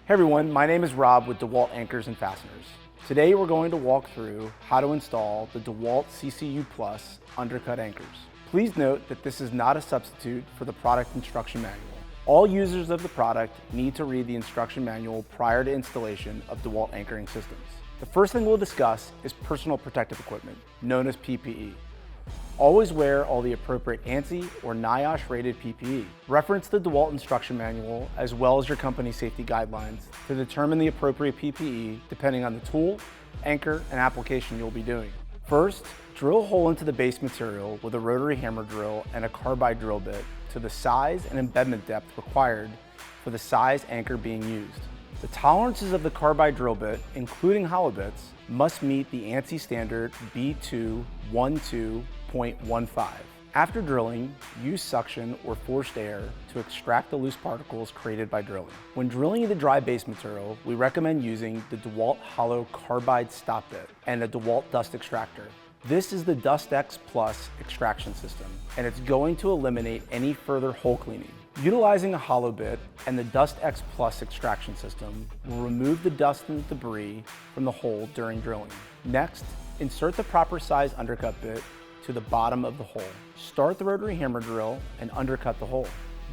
Hey everyone, my name is Rob with DEWALT Anchors and Fasteners. Today we're going to walk through how to install the DEWALT CCU Undercut anchors. Please note that this is not a substitute for the product instruction manual. All users of the product need to read the instruction manual prior to installation of DEWALT anchoring systems. The first thing we'll discuss is personal protective equipment, known as PPE. Always wear all the appropriate ANSI or NIOSH rated PPE. Reference the DEWALT instruction manual as well as your company safety guidelines to determine the appropriate PPE depending on the tool, anchor, and application you'll be doing. First, drill a hole into the base material with a rotary hammer drill and a carbide drill bit to the size and embedment depth required for the size anchor being used. The tolerances of the carbide drill bit, including hollow bits, must meet the ANSI standard B212.15. After drilling, use suction or forced air to extract the loose particles created by drilling. When drilling the dry base material, we recommend using the DEWALT hollow carbide stop bit and a DEWALT dust extractor. This is the DustX Plus extraction system, and it's going to eliminate any further hole cleaning. Utilizing a hollow bit and the DustX Plus extraction system will remove the dust and debris from the hole during drilling. Next, insert the proper size undercut bit to the bottom of the hole. Start the rotary hammer drill and undercut the hole.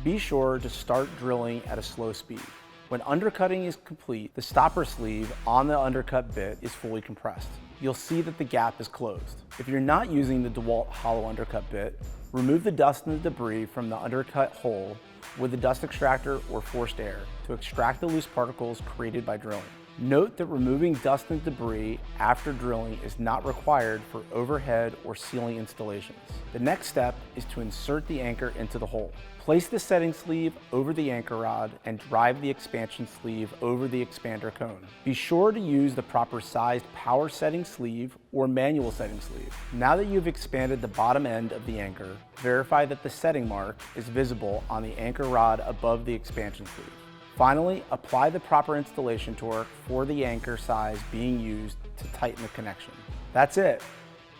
Be sure to start drilling at a slow speed. When undercutting is complete, the stopper sleeve on the undercut bit is fully compressed. You'll see that the gap is closed. If you're not using the DEWALT hollow undercut bit, remove the dust and the debris from the undercut hole with the dust extractor or forced air to extract the loose particles created by drilling. Note that removing dust and debris after drilling is not required for overhead or ceiling installations. The next step is to insert the anchor into the hole. Place the setting sleeve over the anchor rod and drive the expansion sleeve over the expander cone. Be sure to use the proper sized power setting sleeve or manual setting sleeve. Now that you've expanded the bottom end of the anchor, verify that the setting mark is visible on the anchor rod above the expansion sleeve. Finally, apply the proper installation torque for the anchor size being used to tighten the connection. That's it.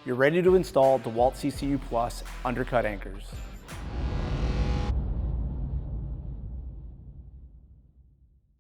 You're ready to install DEWALT CCU Undercut anchors.